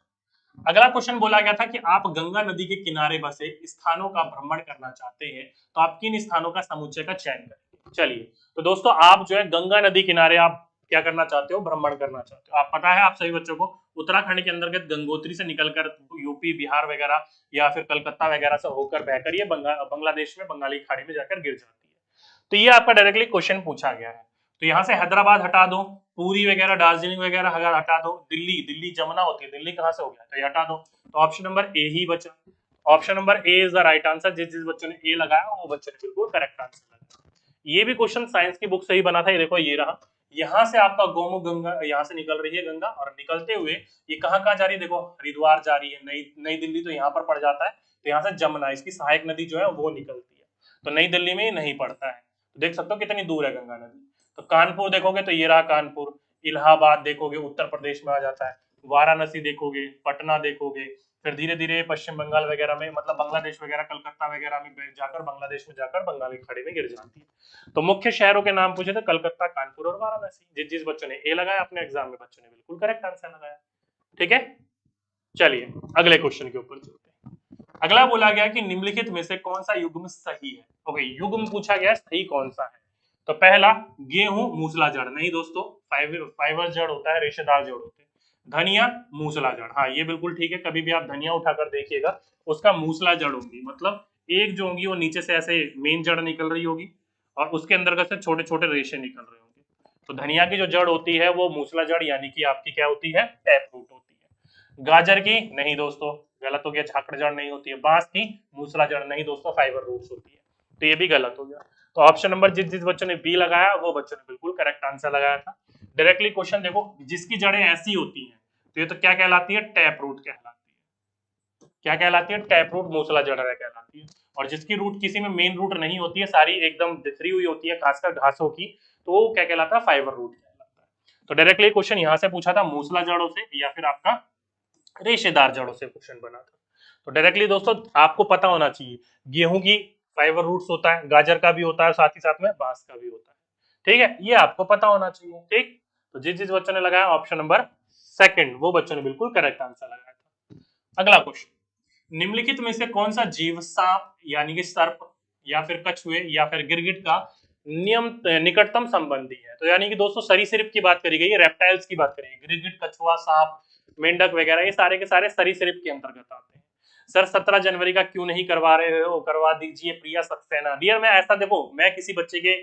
अगला क्वेश्चन बोला गया था कि आप गंगा नदी के किनारे बसे स्थानों का भ्रमण करना चाहते हैं, तो आप किन स्थानों का समुच्चय का चयन करेंगे? चलिए, तो दोस्तों आप जो है गंगा नदी किनारे आप क्या करना चाहते हो? भ्रमण करना चाहते हो। आप पता है आप सभी बच्चों को, उत्तराखंड के अंतर्गत गंगोत्री से निकलकर यूपी बिहार वगैरह या फिर कलकत्ता वगैरह से होकर बहकर ये बांग्लादेश में बंगाली खाड़ी में जाकर गिर जाती है। तो ये आपका डायरेक्टली क्वेश्चन पूछा गया है। तो यहाँ से हैदराबाद हटा दो, पूरी वगैरह दार्जिलिंग वगैरह अगर हटा दो, दिल्ली, दिल्ली जमुना होती है, दिल्ली कहां से हो गया, तो ये हटा दो। तो ऑप्शन नंबर ए ही बचा। Option number A is the right answer. जिस जिस बच्चों ने ए लगाया वो बच्चों ने बिल्कुल करेक्ट आंसर लगाया। ये भी क्वेश्चन साइंस की बुक से ही बना था, ये देखो ये रहा। यहाँ से आपका गौमुख गंगा यहाँ से निकल रही है गंगा, और निकलते हुए ये कहाँ कहाँ जा रही है? देखो हरिद्वार जा रही है, नई नई दिल्ली तो यहाँ पर पड़ जाता है, तो यहाँ से जमुना इसकी सहायक नदी जो है वो निकलती है, तो नई दिल्ली में नहीं पड़ता है। तो देख सकते हो कितनी दूर है गंगा नदी। तो कानपुर देखोगे तो ये रहा कानपुर। इलाहाबाद देखोगे उत्तर प्रदेश में आ जाता है। वाराणसी देखोगे, पटना देखोगे, फिर धीरे धीरे पश्चिम बंगाल वगैरह में, मतलब बांग्लादेश वगैरह, कलकत्ता वगैरह में जाकर बांग्लादेश में जाकर बंगाली खाड़ी में गिर जाती है। तो मुख्य शहरों के नाम पूछे थे कलकत्ता, कानपुर और वाराणसी। जिस जिस बच्चों ने ए लगाया अपने एग्जाम में बच्चों ने बिल्कुल करेक्ट आंसर लगाया। ठीक है, चलिए अगले क्वेश्चन के ऊपर चलते हैं। अगला बोला गया कि निम्नलिखित में से कौन सा युग्म सही है? ओके, युग्म पूछा गया, सही कौन सा है? तो पहला, गेहूं मूसला जड़। नहीं दोस्तों, फाइबर जड़ होता है, रेशेदार जड़ होते हैं। धनिया मूसला जड़, हाँ ये बिल्कुल ठीक है। कभी भी आप धनिया उठाकर देखिएगा उसका मूसला जड़ होगी, मतलब एक जो होगी वो नीचे से ऐसे मेन जड़ निकल रही होगी, और उसके अंदर से छोटे छोटे रेशे निकल रहे होंगे। तो धनिया की जो जड़ होती है वो मूसला जड़, यानी कि आपकी क्या होती है? टैप रूट होती है। गाजर की, नहीं दोस्तों गलत हो गया, झाकड़ जड़ नहीं होती है। बांस की मूसला जड़, नहीं दोस्तों फाइबर रूट्स होती है, तो ये भी गलत हो गया। तो ऑप्शन नंबर जिस जिस बच्चों ने बी लगाया वो बच्चों ने बिल्कुल करेक्ट आंसर लगाया था। डायरेक्टली क्वेश्चन देखो, जिसकी जड़ें ऐसी होती हैं तो ये तो क्या कहलाती है? टैप रूट कहलाती है। क्या कहलाती है? टैप रूट, मूसला जड़ कहलाती है। और जिसकी रूट किसी में मेन रूट नहीं होती है, सारी एकदम बिखरी हुई होती है खासकर घासों की, तो वो क्या कहलाता है? फाइबर रूट कहलाता है। तो डायरेक्टली क्वेश्चन यहाँ से पूछा था मूसला जड़ों से या फिर आपका रेशेदार जड़ों से क्वेश्चन बना था। तो डायरेक्टली दोस्तों आपको पता होना चाहिए, गेहूं की फाइबर रूट्स होता है, गाजर का भी होता है, साथ ही साथ में बांस का भी होता है। ठीक है, ये आपको पता होना चाहिए। ठीक, तो जिस जिस बच्चों ने लगाया ऑप्शन नंबर सेकंड वो बच्चों ने बिल्कुल करेक्ट आंसर लगाया था। अगला क्वेश्चन, निम्नलिखित में से कौन सा जीव सांप यानी कि सर्प या फिर कछुए या फिर गिरगिट का नियम निकटतम संबंधी है? तो यानी कि दोस्तों सरीसृप की बात करी गई है, रेप्टाइल्स की बात करी गई। गिरगिट, कछुआ, सांप, मेंढक वगैरह ये सारे के सारे सरीसृप के अंतर्गत आते हैं। सर 17 जनवरी का क्यों नहीं करवा रहे हो, करवा दीजिए प्रिया सक्सेना। डियर मैं ऐसा देखो, मैं किसी बच्चे के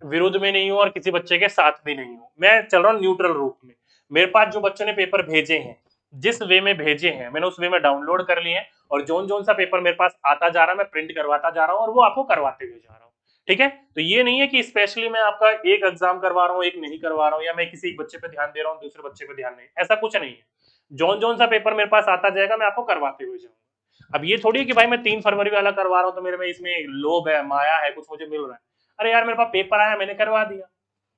विरुद्ध में नहीं हूं और किसी बच्चे के साथ भी नहीं हूं, मैं चल रहा हूं न्यूट्रल रूप में। मेरे पास जो बच्चों ने पेपर भेजे हैं, जिस वे में भेजे हैं मैंने उस वे में डाउनलोड कर लिए हैं, और जोन जोन सा पेपर मेरे पास आता जा रहा है मैं प्रिंट करवाता जा रहा हूं और वो आपको करवाते हुए जा रहा हूं। ठीक है, तो ये नहीं है कि स्पेशली मैं आपका एक एग्जाम करवा रहा हूँ एक नहीं करवा रहा हूँ, या मैं किसी एक बच्चे पे ध्यान दे रहा हूँ दूसरे बच्चे पे ध्यान नहीं, ऐसा कुछ नहीं है। जोन जोन सा पेपर मेरे पास आता जाएगा मैं आपको करवाते हुए जाऊंगा। अब ये थोड़ी है कि भाई मैं 3 फरवरी वाला करवा रहा हूँ तो मेरे में इसमें लोभ है, माया है, कुछ मुझे मिल रहा है। अरे यार मेरे पास पेपर आया मैंने करवा दिया।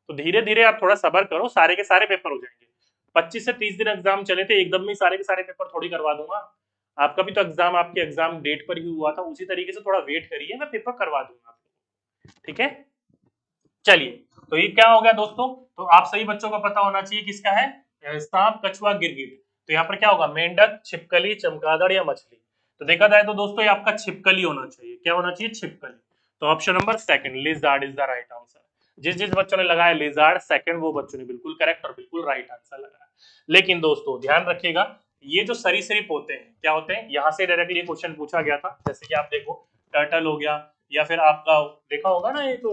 तो धीरे धीरे आप थोड़ा सबर करो, सारे के सारे पेपर हो जाएंगे। 25 से 30 दिन एग्जाम चले थे, एकदम में सारे के सारे पेपर थोड़ी करवा दूंगा। आपका भी तो एग्जाम आपके एग्जाम डेट पर ही हुआ था, उसी तरीके से थोड़ा वेट करिए, मैं पेपर करवा दूंगा आपको। ठीक है, चलिए, तो ये क्या हो गया दोस्तों, तो आप सभी बच्चों को पता होना चाहिए किसका है, सांप, कछुआ, गिरगिट। तो यहाँ पर क्या होगा, मेंढक, छिपकली, चमगादड़ या मछली। तो देखा जाए तो दोस्तों ये आपका छिपकली होना चाहिए। क्या होना चाहिए, छिपकली। तो option number second lizard is the right answer. जिस जिस बच्चों ने लगाया लिजार्ड सेकंड, वो बच्चों ने बिल्कुल करेक्ट और बिल्कुल राइट आंसर लगाया। लेकिन दोस्तों ध्यान रखिएगा, ये जो सरीसृप होते हैं क्या होते हैं, यहाँ से डायरेक्टली ये क्वेश्चन पूछा गया था। जैसे कि आप देखो टर्टल हो गया, या फिर आपका देखा होगा ना एक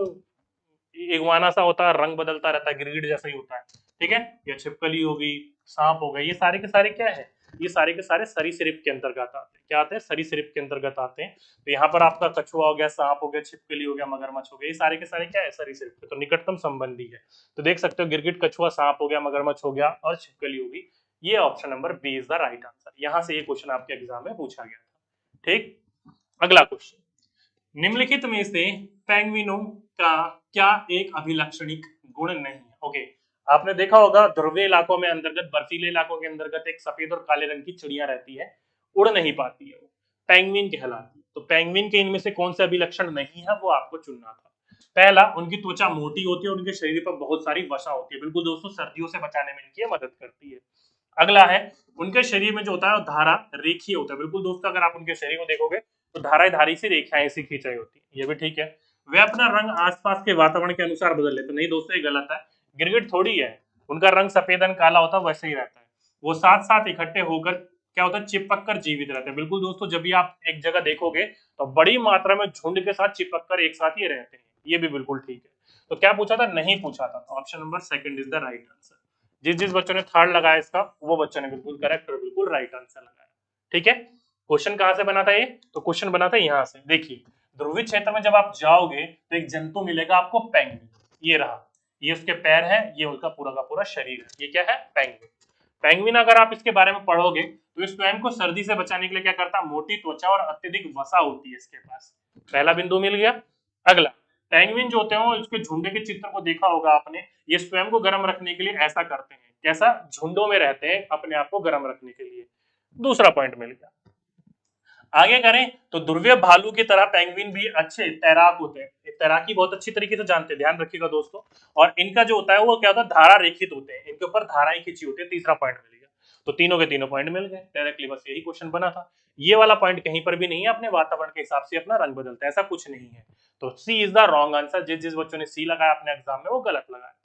इगुआना सा होता है, रंग बदलता रहता है, गिरगिट जैसा ही होता है। ठीक है, या छिपकली हो गई, सांप हो गए, ये सारे के सारे क्या है, ये सारे के सारे सरीसृप के अंतर्गत आते हैं। क्या आते हैं, सरीसृप के अंतर्गत आते हैं। तो यहाँ पर आपका कछुआ हो गया, सांप हो गया, छिपकली हो गया, मगरमच्छ हो गया, ये सारे के सारे क्या है, सरीसृप के तो निकटतम संबंधी है। तो देख सकते हो गिरगिट, कछुआ, सांप हो गया, मगरमच्छ हो गया और छिपकली होगी। ये option number B is the right answer. यहाँ से ये क्वेश्चन आपके एग्जाम में पूछा गया था। ठीक, अगला क्वेश्चन, निम्नलिखित में से पेंगुइनों का क्या एक अभिलक्षणिक गुण नहीं है? ओके, आपने देखा होगा ध्रुवीय इलाकों में अंतर्गत, बर्फीले इलाकों के अंतर्गत एक सफेद और काले रंग की चिड़िया रहती है, उड़ नहीं पाती है, वो पेंगुइन कहलाती है। तो पेंगुइन के इनमें से कौन सा अभिलक्षण नहीं है, वो आपको चुनना था। पहला, उनकी त्वचा मोटी होती है, उनके शरीर पर बहुत सारी वसा होती है, बिल्कुल दोस्तों सर्दियों से बचाने में इनकी मदद करती है। अगला है, उनके शरीर में जो होता है वो धारा रेखीय होता है, बिल्कुल दोस्तों अगर आप उनके शरीर को देखोगे तो धारा धारी से रेखाएं सी खींचाई होती है, ये भी ठीक है। वे अपना रंग आसपास के वातावरण के अनुसार बदल लेते, नहीं दोस्तों ये गलत है। गिरगिट थोड़ी है, उनका रंग सफेदन काला होता है, वैसे ही रहता है। वो साथ साथ इकट्ठे होकर क्या होता है, चिपक कर जीवित रहते हैं। बिल्कुल दोस्तों, जब भी आप एक जगह देखोगे तो बड़ी मात्रा में झुंड के साथ चिपक कर एक साथ ही रहते हैं, ये भी बिल्कुल ठीक है। तो क्या पूछा था, नहीं पूछा था, तो option number second is the right answer. जिस जिस बच्चों ने थर्ड लगाया इसका, वो बच्चों ने बिल्कुल करेक्ट और बिल्कुल राइट आंसर लगाया। ठीक है, क्वेश्चन कहां से बना था ये, तो क्वेश्चन बना था यहां से। देखिए ध्रुवीय क्षेत्र में जब आप जाओगे तो एक जंतु मिलेगा आपको, पेंगुइन। ये रहा, ये उसके पैर है, ये उसका पूरा का पूरा शरीर है, ये क्या है, पेंगुइन। पेंगुइन अगर आप इसके बारे में पढ़ोगे तो इस स्वयं को सर्दी से बचाने के लिए क्या करता है, मोटी त्वचा और अत्यधिक वसा होती है इसके पास। पहला बिंदु मिल गया। अगला, पेंगुइन जो होते हैं इसके झुंड के चित्र को देखा होगा आपने, ये स्वयं को गर्म रखने के लिए ऐसा करते हैं, कैसा, झुंडों में रहते हैं अपने आप को गर्म रखने के लिए। दूसरा पॉइंट मिल गया। आगे करें तो ध्रुवीय भालू की तरह पेंगुइन भी अच्छे तैराक होते हैं, तैराकी बहुत अच्छी तरीके से जानते हैं, ध्यान रखिएगा दोस्तों। और इनका जो होता है वो क्या होता है, धारा रेखित होते हैं, इनके ऊपर धाराएं खींची होती है। तीसरा पॉइंट मिल गया। तो तीनों के तीनों पॉइंट मिल गए डायरेक्टली, बस यही क्वेश्चन बना था। ये वाला पॉइंट कहीं पर भी नहीं है, अपने वातावरण के हिसाब से अपना रंग बदलता है, ऐसा कुछ नहीं है। तो सी इज द रॉन्ग आंसर। जिस जिस बच्चों ने सी लगाया अपने एग्जाम में वो गलत लगाया।